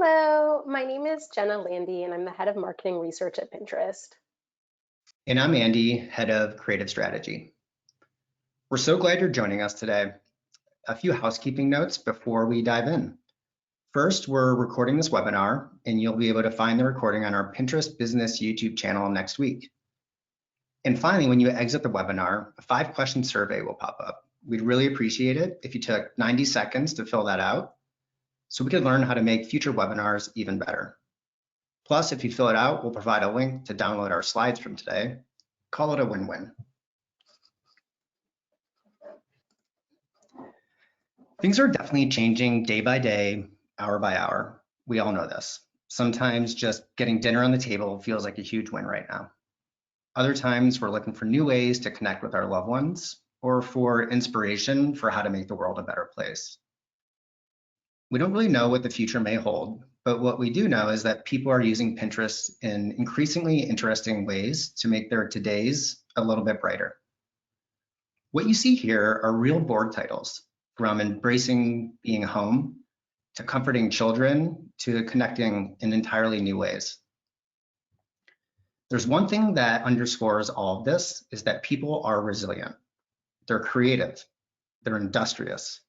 Hello, my name is Jenna Landy, and I'm the head of marketing research at Pinterest. And I'm Andy, head of creative strategy. We're so glad you're joining us today. A few housekeeping notes before we dive in. First, we're recording this webinar, and you'll be able to find the recording on our Pinterest business YouTube channel next week. And finally, when you exit the webinar, a 5-question survey will pop up. We'd really appreciate it if you took 90 seconds to fill that out so we could learn how to make future webinars even better. Plus, if you fill it out, we'll provide a link to download our slides from today. Call it a win-win. Things are definitely changing day by day, hour by hour. We all know this. Sometimes just getting dinner on the table feels like a huge win right now. Other times we're looking for new ways to connect with our loved ones or for inspiration for how to make the world a better place. We don't really know what the future may hold, but what we do know is that people are using Pinterest in increasingly interesting ways to make their todays a little bit brighter. What you see here are real board titles, from embracing being home to comforting children to connecting in entirely new ways. There's one thing that underscores all of this is that people are resilient. They're creative, they're industrious,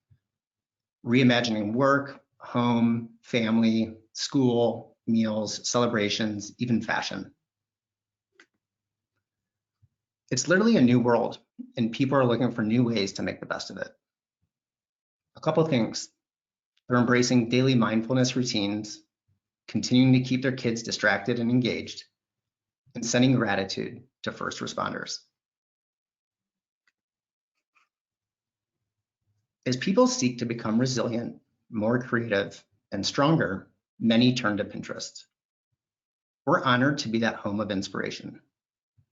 reimagining work, home, family, school, meals, celebrations, even fashion. It's literally a new world, and people are looking for new ways to make the best of it. A couple things. They're embracing daily mindfulness routines, continuing to keep their kids distracted and engaged, and sending gratitude to first responders. As people seek to become resilient, more creative, and stronger, many turn to Pinterest. We're honored to be that home of inspiration,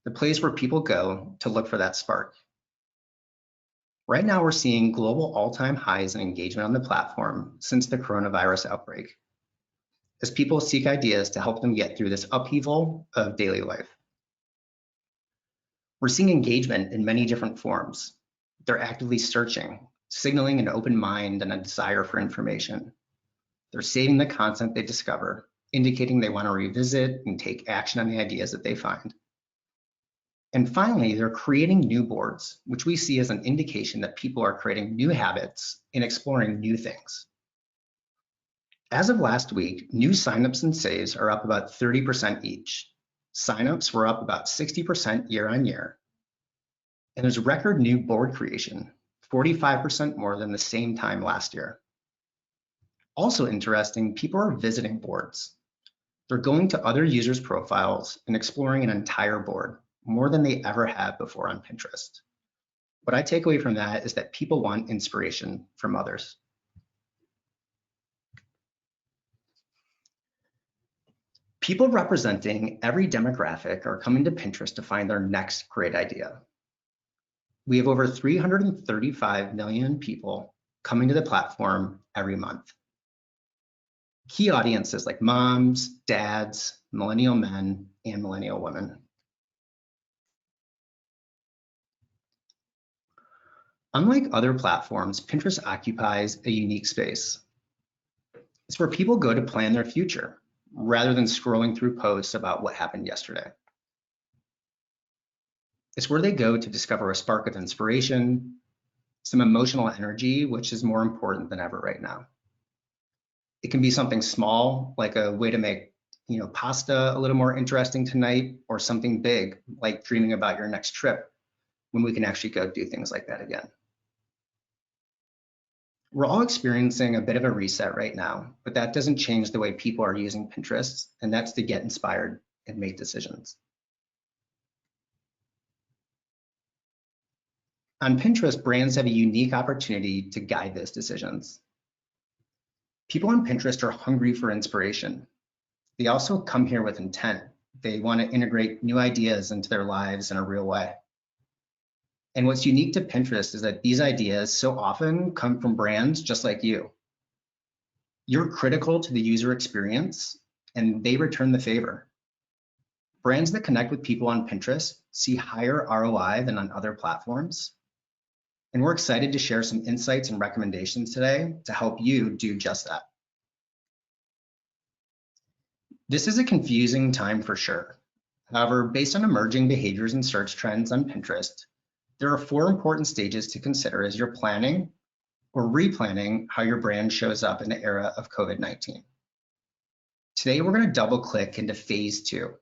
the place where people go to look for that spark. Right now, we're seeing global all-time highs in engagement on the platform since the coronavirus outbreak, as people seek ideas to help them get through this upheaval of daily life. We're seeing engagement in many different forms. They're actively searching, signaling an open mind and a desire for information. They're saving the content they discover, indicating they want to revisit and take action on the ideas that they find. And finally, they're creating new boards, which we see as an indication that people are creating new habits and exploring new things. As of last week, new signups and saves are up about 30% each. Signups were up about 60% year on year. And there's record new board creation, 45% more than the same time last year. Also interesting, people are visiting boards. They're going to other users' profiles and exploring an entire board, more than they ever have before on Pinterest. What I take away from that is that people want inspiration from others. People representing every demographic are coming to Pinterest to find their next great idea. We have over 335 million people coming to the platform every month. Key audiences like moms, dads, millennial men, and millennial women. Unlike other platforms, Pinterest occupies a unique space. It's where people go to plan their future, rather than scrolling through posts about what happened yesterday. It's where they go to discover a spark of inspiration, some emotional energy, which is more important than ever right now. It can be something small, like a way to make pasta a little more interesting tonight, or something big, like dreaming about your next trip, when we can actually go do things like that again. We're all experiencing a bit of a reset right now, but that doesn't change the way people are using Pinterest, and that's to get inspired and make decisions. On Pinterest, brands have a unique opportunity to guide those decisions. People on Pinterest are hungry for inspiration. They also come here with intent. They want to integrate new ideas into their lives in a real way. And what's unique to Pinterest is that these ideas so often come from brands just like you. You're critical to the user experience, and they return the favor. Brands that connect with people on Pinterest see higher ROI than on other platforms. And we're excited to share some insights and recommendations today to help you do just that. This is a confusing time for sure. However, based on emerging behaviors and search trends on Pinterest, there are 4 important stages to consider as you're planning or replanning how your brand shows up in the era of COVID-19. Today, we're going to double click into phase 2,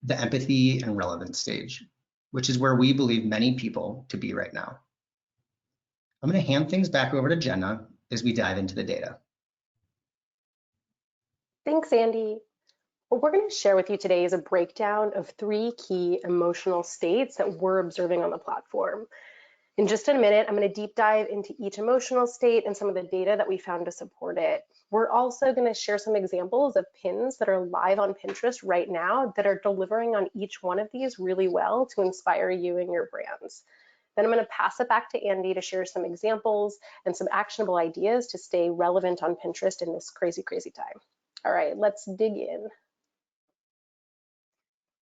the empathy and relevance stage, which is where we believe many people to be right now. I'm going to hand things back over to Jenna as we dive into the data. Thanks, Andy. What we're going to share with you today is a breakdown of 3 key emotional states that we're observing on the platform. In just a minute, I'm going to deep dive into each emotional state and some of the data that we found to support it. We're also going to share some examples of pins that are live on Pinterest right now that are delivering on each one of these really well to inspire you and your brands. Then I'm going to pass it back to Andy to share some examples and some actionable ideas to stay relevant on Pinterest in this crazy, crazy time. All right, let's dig in.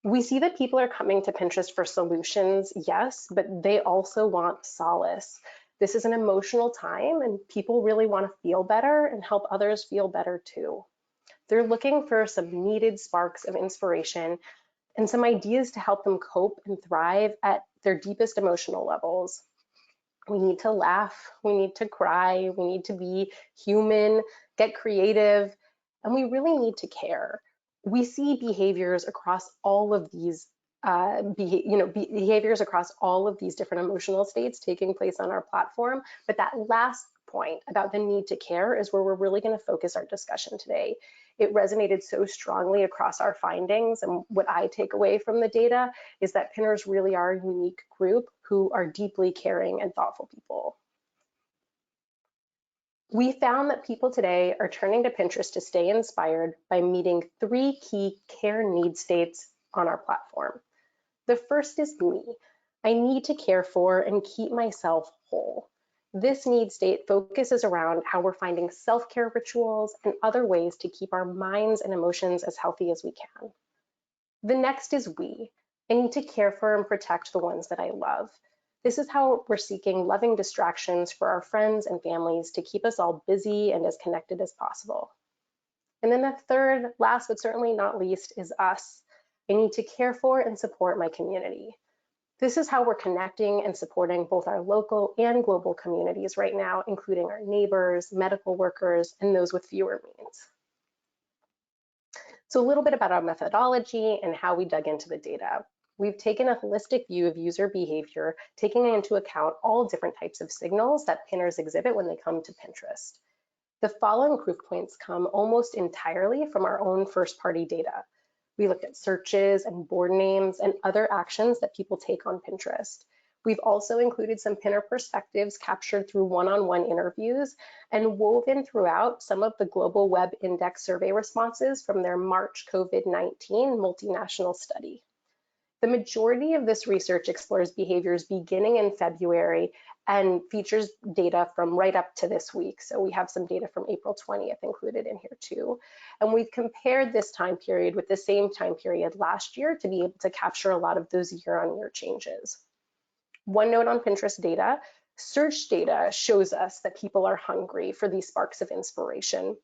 We see that people are coming to Pinterest for solutions, yes, but they also want solace. This is an emotional time and people really want to feel better and help others feel better too. They're looking for some needed sparks of inspiration and some ideas to help them cope and thrive at their deepest emotional levels. We need to laugh, we need to cry, we need to be human, get creative, and we really need to care. We see behaviors across all of these behaviors across all of these different emotional states taking place on our platform. But that last point about the need to care is where we're really going to focus our discussion today. It resonated so strongly across our findings, and what I take away from the data is that pinners really are a unique group who are deeply caring and thoughtful people. We found that people today are turning to Pinterest to stay inspired by meeting 3 key care need states on our platform. The first is me. I need to care for and keep myself whole. This need state focuses around how we're finding self-care rituals and other ways to keep our minds and emotions as healthy as we can. The next is we. I need to care for and protect the ones that I love. This is how we're seeking loving distractions for our friends and families to keep us all busy and as connected as possible. And then the third, last but certainly not least, is us. I need to care for and support my community. This is how we're connecting and supporting both our local and global communities right now, including our neighbors, medical workers, and those with fewer means. So a little bit about our methodology and how we dug into the data. We've taken a holistic view of user behavior, taking into account all different types of signals that pinners exhibit when they come to Pinterest. The following proof points come almost entirely from our own first-party data. We looked at searches and board names and other actions that people take on Pinterest. We've also included some pinner perspectives captured through one-on-one interviews and woven throughout some of the Global Web Index survey responses from their March COVID-19 multinational study. The majority of this research explores behaviors beginning in February and features data from right up to this week. So we have some data from April 20th included in here too. And we've compared this time period with the same time period last year to be able to capture a lot of those year-on-year changes. One note on Pinterest data, search data shows us that people are hungry for these sparks of inspiration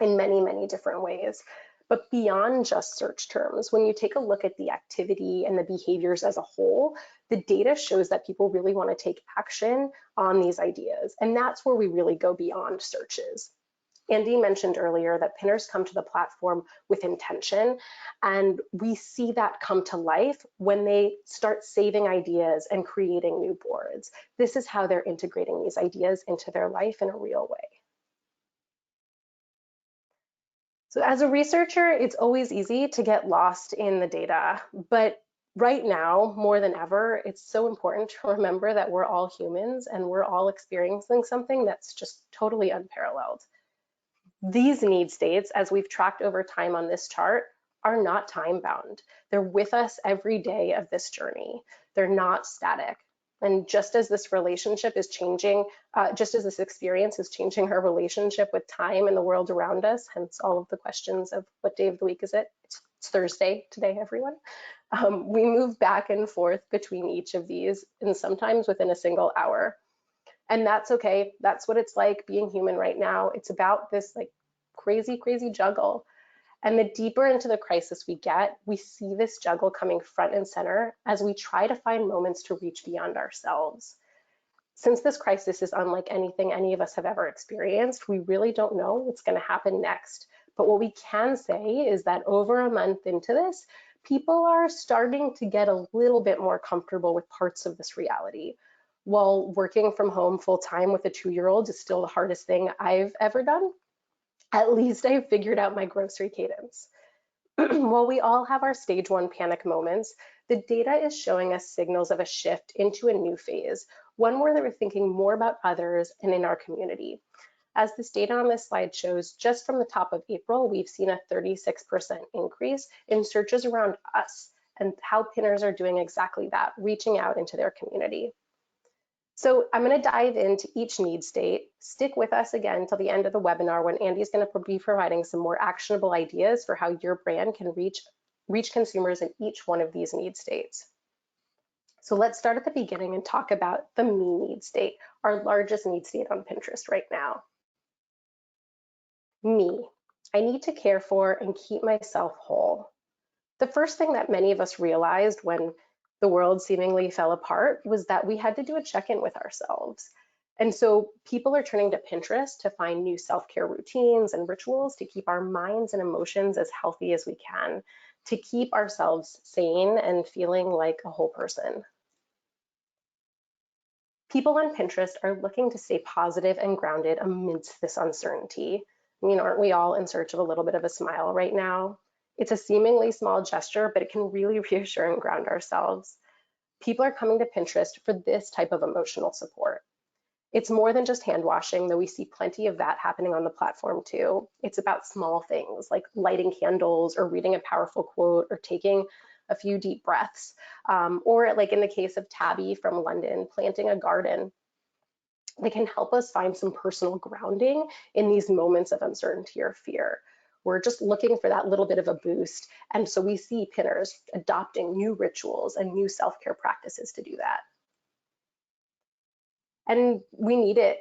in many, many different ways. But beyond just search terms, when you take a look at the activity and the behaviors as a whole, the data shows that people really want to take action on these ideas. And that's where we really go beyond searches. Andy mentioned earlier that pinners come to the platform with intention, and we see that come to life when they start saving ideas and creating new boards. This is how they're integrating these ideas into their life in a real way. So as a researcher, it's always easy to get lost in the data, but right now, more than ever, it's so important to remember that we're all humans and we're all experiencing something that's just totally unparalleled. These need states, as we've tracked over time on this chart, are not time bound. They're with us every day of this journey. They're not static. And just as this relationship is changing, just as this experience is changing our relationship with time and the world around us, hence all of the questions of what day of the week is it? It's Thursday today, everyone. We move back and forth between each of these, and sometimes within a single hour. And that's okay. That's what it's like being human right now. It's about this like crazy, crazy juggle. And the deeper into the crisis we get, we see this juggle coming front and center as we try to find moments to reach beyond ourselves. Since this crisis is unlike anything any of us have ever experienced, we really don't know what's going to happen next. But what we can say is that over a month into this, people are starting to get a little bit more comfortable with parts of this reality. While working from home full time with a 2-year-old is still the hardest thing I've ever done, at least I've figured out my grocery cadence. While we all have our stage 1 panic moments, the data is showing us signals of a shift into a new phase, one where we're thinking more about others and in our community. As this data on this slide shows, just from the top of April, we've seen a 36% increase in searches around us and how pinners are doing exactly that, reaching out into their community. So I'm going to dive into each need state. Stick with us again till the end of the webinar when Andy's going to be providing some more actionable ideas for how your brand can reach consumers in each one of these need states. So let's start at the beginning and talk about the me need state, our largest need state on Pinterest right now. Me. I need to care for and keep myself whole. The first thing that many of us realized when the world seemingly fell apart was that we had to do a check-in with ourselves. And so people are turning to Pinterest to find new self-care routines and rituals to keep our minds and emotions as healthy as we can, to keep ourselves sane and feeling like a whole person. People on Pinterest are looking to stay positive and grounded amidst this uncertainty. I mean, aren't we all in search of a little bit of a smile right now? It's a seemingly small gesture, but it can really reassure and ground ourselves. People are coming to Pinterest for this type of emotional support. It's more than just hand washing, though we see plenty of that happening on the platform too. It's about small things like lighting candles or reading a powerful quote or taking a few deep breaths. Or like in the case of Tabby from London, planting a garden. They can help us find some personal grounding in these moments of uncertainty or fear. We're just looking for that little bit of a boost. And so we see pinners adopting new rituals and new self-care practices to do that. And we need it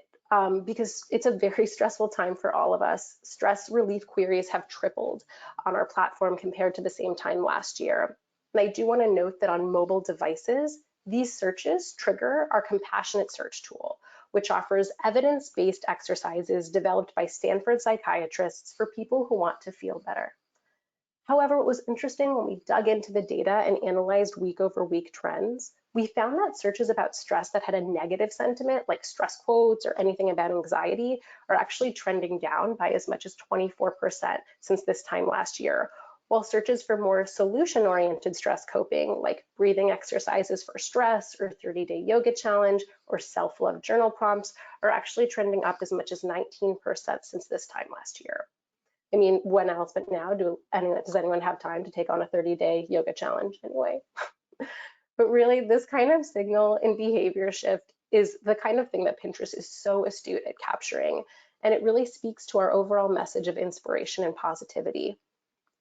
because it's a very stressful time for all of us. Stress relief queries have tripled on our platform compared to the same time last year. And I do want to note that on mobile devices, these searches trigger our compassionate search tool, which offers evidence-based exercises developed by Stanford psychiatrists for people who want to feel better. However, what was interesting when we dug into the data and analyzed week-over-week trends, we found that searches about stress that had a negative sentiment, like stress quotes or anything about anxiety, are actually trending down by as much as 24% since this time last year, while searches for more solution-oriented stress coping, like breathing exercises for stress or 30-day yoga challenge or self-love journal prompts, are actually trending up as much as 19% since this time last year. I mean, when else but now does anyone have time to take on a 30-day yoga challenge anyway? But really, this kind of signal and behavior shift is the kind of thing that Pinterest is so astute at capturing, and it really speaks to our overall message of inspiration and positivity.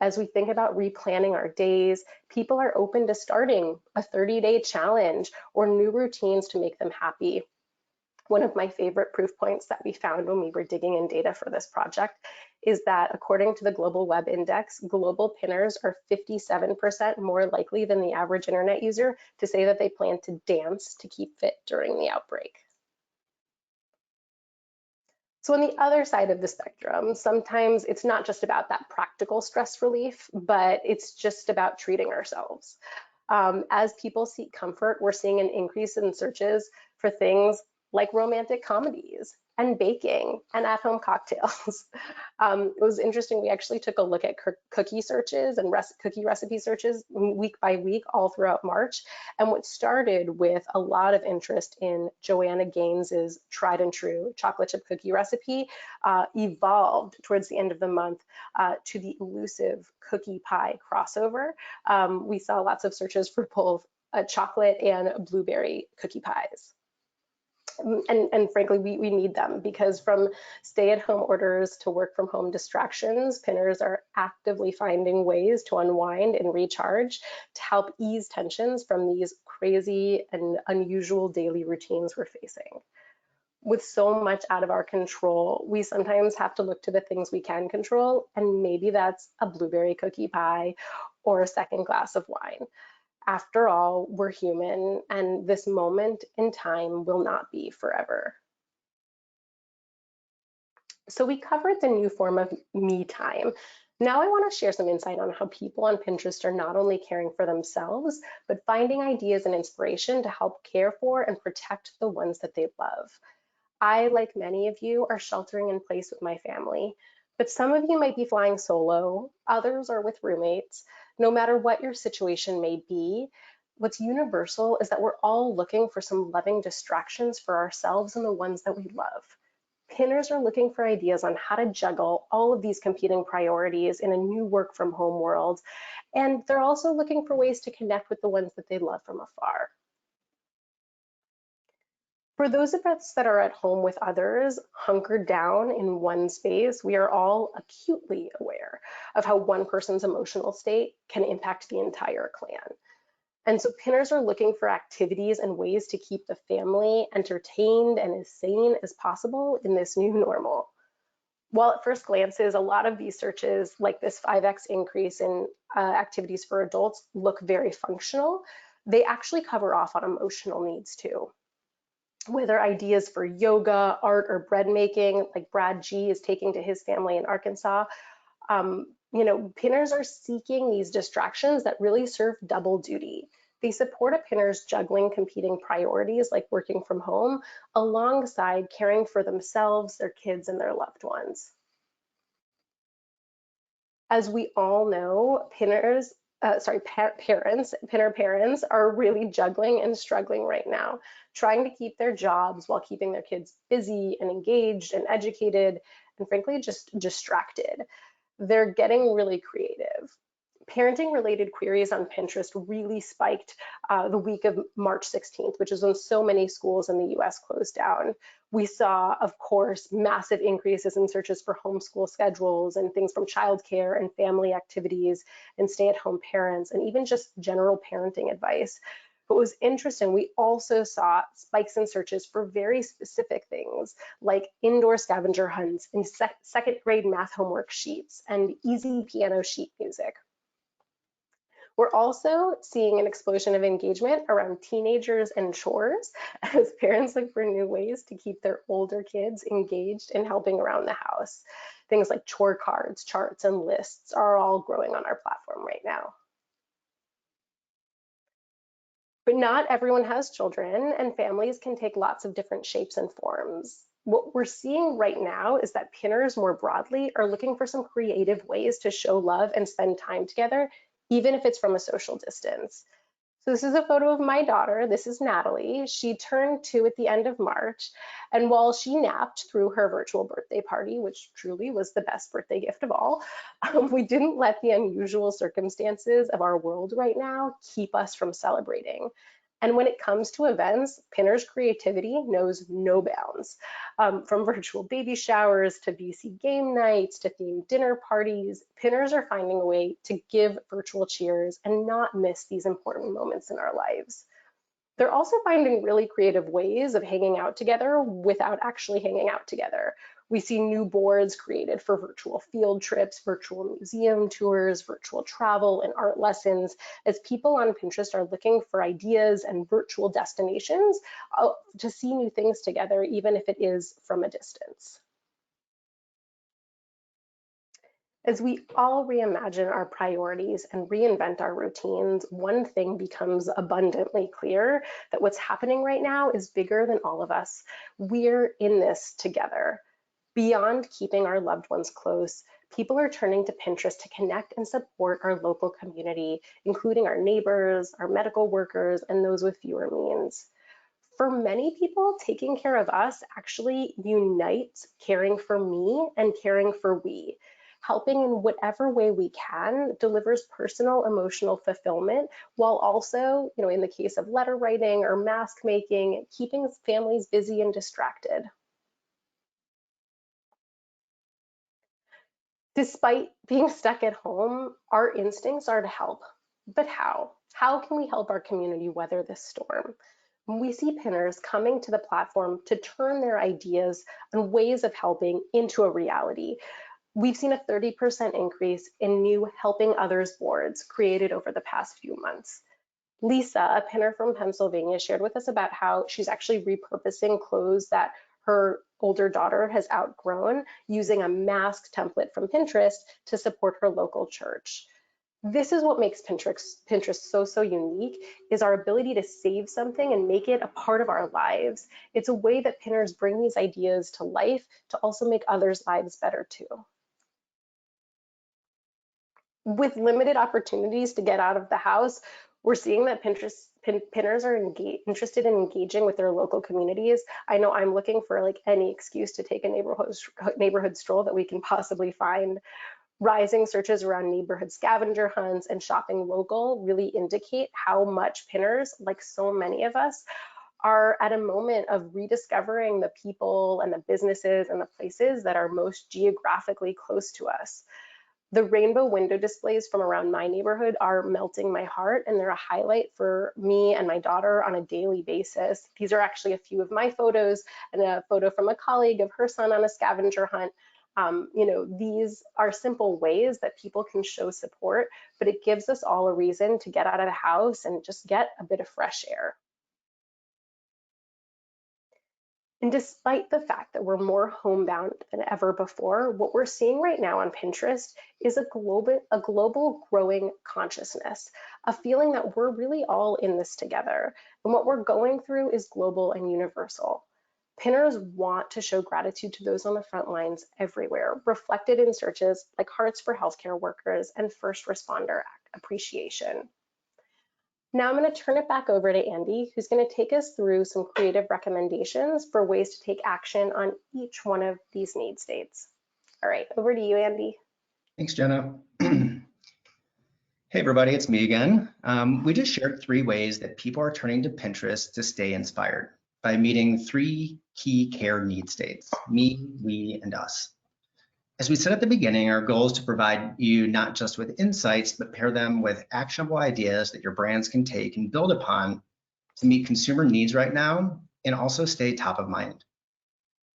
As we think about replanning our days, people are open to starting a 30-day challenge or new routines to make them happy. One of my favorite proof points that we found when we were digging in data for this project is that according to the Global Web Index, global pinners are 57% more likely than the average internet user to say that they plan to dance to keep fit during the outbreak. So on the other side of the spectrum, sometimes it's not just about that practical stress relief, but it's just about treating ourselves. As people seek comfort, we're seeing an increase in searches for things like romantic comedies and baking and at-home cocktails. It was interesting, we actually took a look at cookie searches and cookie recipe searches week by week all throughout March. And what started with a lot of interest in Joanna Gaines's tried and true chocolate chip cookie recipe evolved towards the end of the month to the elusive cookie pie crossover. We saw lots of searches for both chocolate and blueberry cookie pies. And frankly, we need them because from stay-at-home orders to work-from-home distractions, pinners are actively finding ways to unwind and recharge to help ease tensions from these crazy and unusual daily routines we're facing. With so much out of our control, we sometimes have to look to the things we can control, and maybe that's a blueberry cookie pie or a second glass of wine. After all, we're human, and this moment in time will not be forever. So we covered the new form of me time. Now I want to share some insight on how people on Pinterest are not only caring for themselves, but finding ideas and inspiration to help care for and protect the ones that they love. I, like many of you, are sheltering in place with my family, but some of you might be flying solo, others are with roommates. No matter what your situation may be, what's universal is that we're all looking for some loving distractions for ourselves and the ones that we love. Pinners are looking for ideas on how to juggle all of these competing priorities in a new work from home world, and they're also looking for ways to connect with the ones that they love from afar. For those of us that are at home with others, hunkered down in one space, we are all acutely aware of how one person's emotional state can impact the entire clan. And so pinners are looking for activities and ways to keep the family entertained and as sane as possible in this new normal. While at first glances, a lot of these searches, like this 5x increase in activities for adults, look very functional, they actually cover off on emotional needs too. Whether ideas for yoga, art, or bread making, like Brad G is taking to his family in Arkansas, pinners are seeking these distractions that really serve double duty. They support a pinner's juggling competing priorities like working from home alongside caring for themselves, their kids, and their loved ones. As we all know, pinner parents are really juggling and struggling right now, trying to keep their jobs while keeping their kids busy and engaged and educated, and frankly, just distracted. They're getting really creative. Parenting related queries on Pinterest really spiked the week of March 16th, which is when so many schools in the US closed down. We saw, of course, massive increases in searches for homeschool schedules and things from childcare and family activities and stay-at-home parents and even just general parenting advice. But what was interesting, we also saw spikes in searches for very specific things like indoor scavenger hunts and second grade math homework sheets and easy piano sheet music. We're also seeing an explosion of engagement around teenagers and chores as parents look for new ways to keep their older kids engaged and helping around the house. Things like chore cards, charts, and lists are all growing on our platform right now. But not everyone has children, and families can take lots of different shapes and forms. What we're seeing right now is that pinners more broadly are looking for some creative ways to show love and spend time together, even if it's from a social distance. So this is a photo of my daughter. This is Natalie. She turned 2 at the end of March. And while she napped through her virtual birthday party, which truly was the best birthday gift of all, we didn't let the unusual circumstances of our world right now keep us from celebrating. And when it comes to events, Pinner's creativity knows no bounds. From virtual baby showers to VC game nights to themed dinner parties, Pinners are finding a way to give virtual cheers and not miss these important moments in our lives. They're also finding really creative ways of hanging out together without actually hanging out together. We see new boards created for virtual field trips, virtual museum tours, virtual travel, and art lessons, as people on Pinterest are looking for ideas and virtual destinations to see new things together, even if it is from a distance. As we all reimagine our priorities and reinvent our routines, one thing becomes abundantly clear, that what's happening right now is bigger than all of us. We're in this together. Beyond keeping our loved ones close, people are turning to Pinterest to connect and support our local community, including our neighbors, our medical workers, and those with fewer means. For many people, taking care of us actually unites caring for me and caring for we. Helping in whatever way we can delivers personal emotional fulfillment, while also, in the case of letter writing or mask making, keeping families busy and distracted. Despite being stuck at home, our instincts are to help. But how? How can we help our community weather this storm? we see pinners coming to the platform to turn their ideas and ways of helping into a reality. We've seen a 30% increase in new Helping Others boards created over the past few months. Lisa, a pinner from Pennsylvania, shared with us about how she's actually repurposing clothes that her older daughter has outgrown using a mask template from Pinterest to support her local church. This is what makes Pinterest so unique, is our ability to save something and make it a part of our lives. It's a way that pinners bring these ideas to life to also make others' lives better too. With limited opportunities to get out of the house, we're seeing that pinners are interested in engaging with their local communities. I know I'm looking for like any excuse to take a neighborhood stroll that we can possibly find. Rising searches around neighborhood scavenger hunts and shopping local really indicate how much pinners, like so many of us, are at a moment of rediscovering the people and the businesses and the places that are most geographically close to us. The rainbow window displays from around my neighborhood are melting my heart, and they're a highlight for me and my daughter on a daily basis. These are actually a few of my photos and a photo from a colleague of her son on a scavenger hunt. These are simple ways that people can show support, but it gives us all a reason to get out of the house and just get a bit of fresh air. And despite the fact that we're more homebound than ever before, what we're seeing right now on Pinterest is a global growing consciousness, a feeling that we're really all in this together. And what we're going through is global and universal. Pinners want to show gratitude to those on the front lines everywhere, reflected in searches like Hearts for Healthcare Workers and First Responder Appreciation. Now I'm going to turn it back over to Andy, who's going to take us through some creative recommendations for ways to take action on each one of these need states. All right, over to you, Andy. Thanks, Jenna. Hey, everybody, it's me again. We just shared 3 ways that people are turning to Pinterest to stay inspired by meeting 3 key care need states: me, we, and us. As we said at the beginning, our goal is to provide you not just with insights, but pair them with actionable ideas that your brands can take and build upon to meet consumer needs right now and also stay top of mind.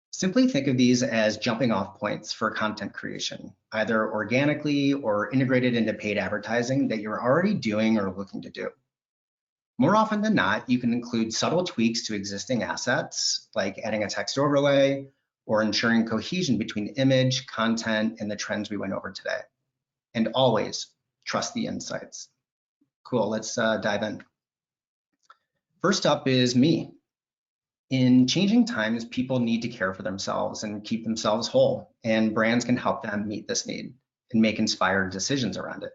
Simply think of these as jumping off points for content creation, either organically or integrated into paid advertising that you're already doing or looking to do. More often than not, you can include subtle tweaks to existing assets, like adding a text overlay, or ensuring cohesion between image, content, and the trends we went over today. And always trust the insights. Cool, let's dive in. First up is me. In changing times, people need to care for themselves and keep themselves whole, and brands can help them meet this need and make inspired decisions around it.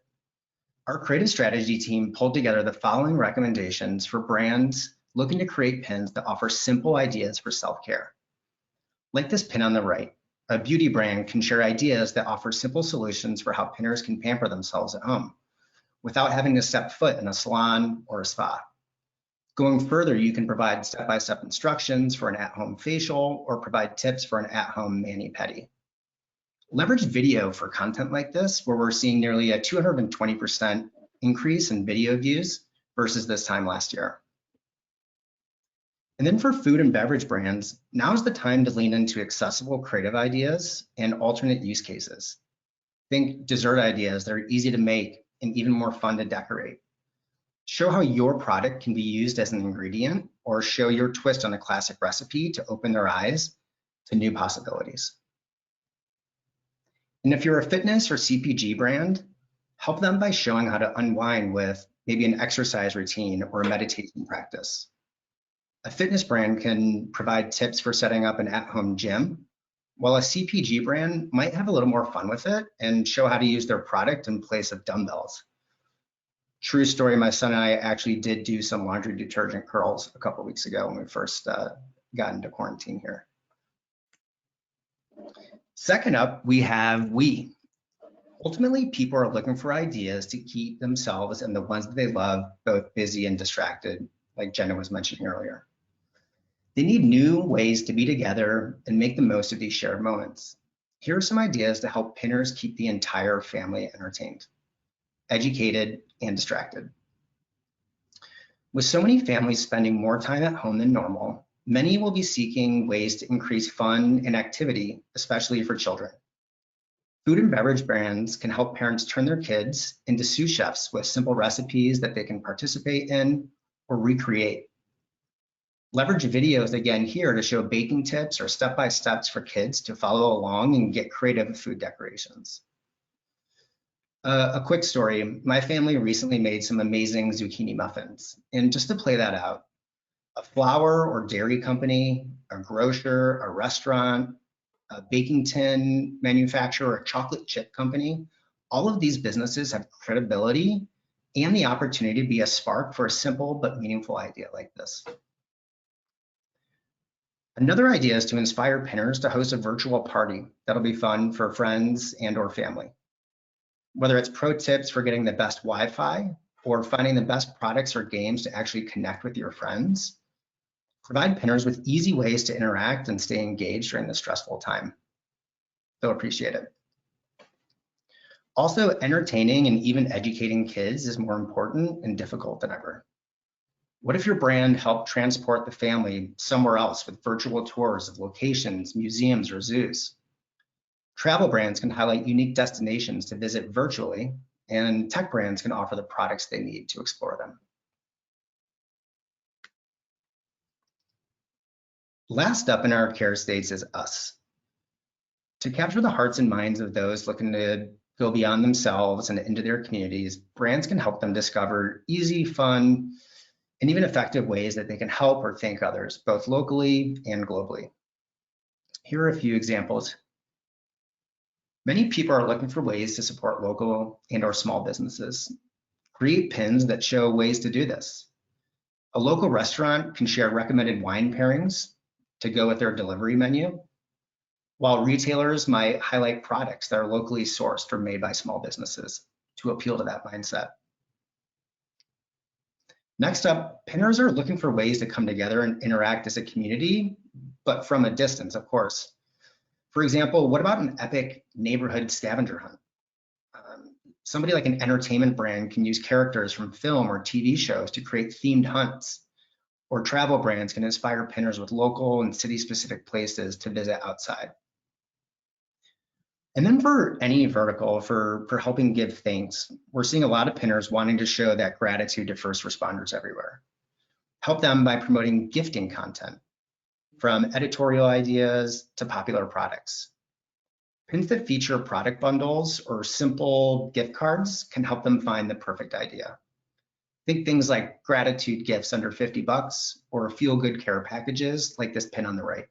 Our creative strategy team pulled together the following recommendations for brands looking to create pins that offer simple ideas for self-care. Like this pin on the right, a beauty brand can share ideas that offer simple solutions for how pinners can pamper themselves at home without having to step foot in a salon or a spa. Going further, you can provide step-by-step instructions for an at-home facial or provide tips for an at-home mani-pedi. Leverage video for content like this, where we're seeing nearly a 220% increase in video views versus this time last year. And then for food and beverage brands, now's the time to lean into accessible creative ideas and alternate use cases. Think dessert ideas that are easy to make and even more fun to decorate. Show how your product can be used as an ingredient, or show your twist on a classic recipe to open their eyes to new possibilities. And if you're a fitness or CPG brand, help them by showing how to unwind with maybe an exercise routine or a meditation practice. A fitness brand can provide tips for setting up an at-home gym, while a CPG brand might have a little more fun with it and show how to use their product in place of dumbbells. True story, my son and I actually did do some laundry detergent curls a couple weeks ago when we first got into quarantine here. Second up, we have we. Ultimately, people are looking for ideas to keep themselves and the ones that they love both busy and distracted, like Jenna was mentioning earlier. They need new ways to be together and make the most of these shared moments. Here are some ideas to help pinners keep the entire family entertained, educated, and distracted. With so many families spending more time at home than normal, many will be seeking ways to increase fun and activity, especially for children. Food and beverage brands can help parents turn their kids into sous chefs with simple recipes that they can participate in or recreate. Leverage videos again here to show baking tips or step-by-steps for kids to follow along and get creative with food decorations. A quick story, my family recently made some amazing zucchini muffins. And just to play that out, a flour or dairy company, a grocer, a restaurant, a baking tin manufacturer, a chocolate chip company, all of these businesses have credibility and the opportunity to be a spark for a simple but meaningful idea like this. Another idea is to inspire pinners to host a virtual party that'll be fun for friends and or family. Whether it's pro tips for getting the best Wi-Fi or finding the best products or games to actually connect with your friends, provide pinners with easy ways to interact and stay engaged during this stressful time. They'll appreciate it. Also, entertaining and even educating kids is more important and difficult than ever. What if your brand helped transport the family somewhere else with virtual tours of locations, museums, or zoos? Travel brands can highlight unique destinations to visit virtually, and tech brands can offer the products they need to explore them. Last up in our care states is us. To capture the hearts and minds of those looking to go beyond themselves and into their communities, brands can help them discover easy, fun, and even effective ways that they can help or thank others, both locally and globally. Here are a few examples. Many people are looking for ways to support local and or small businesses. Create pins that show ways to do this. A local restaurant can share recommended wine pairings to go with their delivery menu, while retailers might highlight products that are locally sourced or made by small businesses to appeal to that mindset. Next up, pinners are looking for ways to come together and interact as a community, but from a distance, of course. For example, what about an epic neighborhood scavenger hunt? Somebody like an entertainment brand can use characters from film or TV shows to create themed hunts, or travel brands can inspire pinners with local and city-specific places to visit outside. And then for any vertical, for helping give thanks, we're seeing a lot of pinners wanting to show that gratitude to first responders everywhere. Help them by promoting gifting content, from editorial ideas to popular products. Pins that feature product bundles or simple gift cards can help them find the perfect idea. Think things like gratitude gifts under 50 bucks or feel-good care packages like this pin on the right.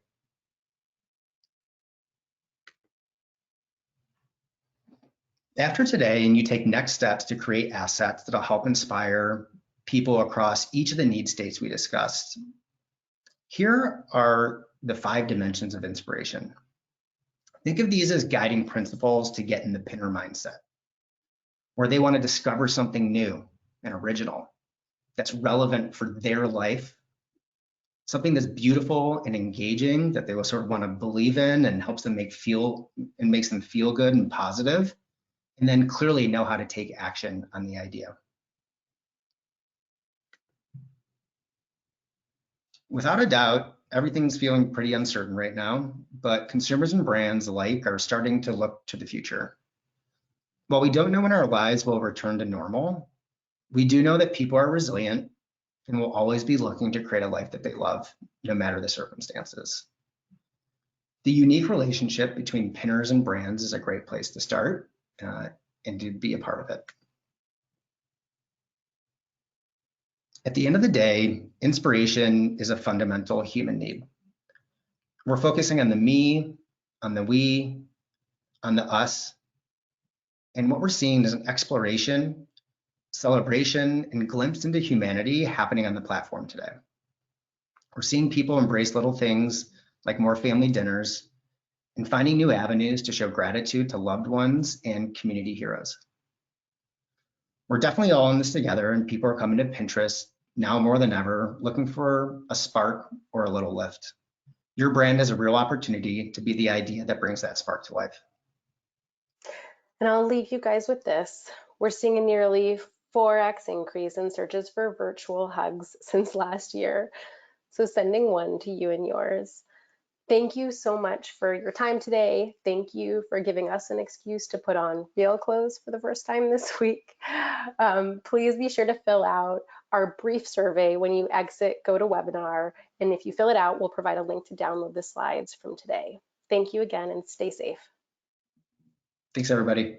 After today, and you take next steps to create assets that'll help inspire people across each of the need states we discussed. Here are the 5 dimensions of inspiration. Think of these as guiding principles to get in the pinner mindset, where they want to discover something new and original that's relevant for their life, something that's beautiful and engaging that they will sort of want to believe in and helps them makes them feel good and positive, and then clearly know how to take action on the idea. Without a doubt, everything's feeling pretty uncertain right now, but consumers and brands alike are starting to look to the future. While we don't know when our lives will return to normal, we do know that people are resilient and will always be looking to create a life that they love, no matter the circumstances. The unique relationship between pinners and brands is a great place to start and to be a part of it. At the end of the day, inspiration is a fundamental human need. We're focusing on the me, on the we, on the us, and what we're seeing is an exploration, celebration, and glimpse into humanity happening on the platform today. We're seeing people embrace little things like more family dinners and finding new avenues to show gratitude to loved ones and community heroes. We're definitely all in this together, and people are coming to Pinterest now more than ever, looking for a spark or a little lift. Your brand has a real opportunity to be the idea that brings that spark to life. And I'll leave you guys with this. We're seeing a nearly 4x increase in searches for virtual hugs since last year. So sending one to you and yours. Thank you so much for your time today. Thank you for giving us an excuse to put on real clothes for the first time this week. Please be sure to fill out our brief survey when you exit GoToWebinar. And if you fill it out, we'll provide a link to download the slides from today. Thank you again and stay safe. Thanks, everybody.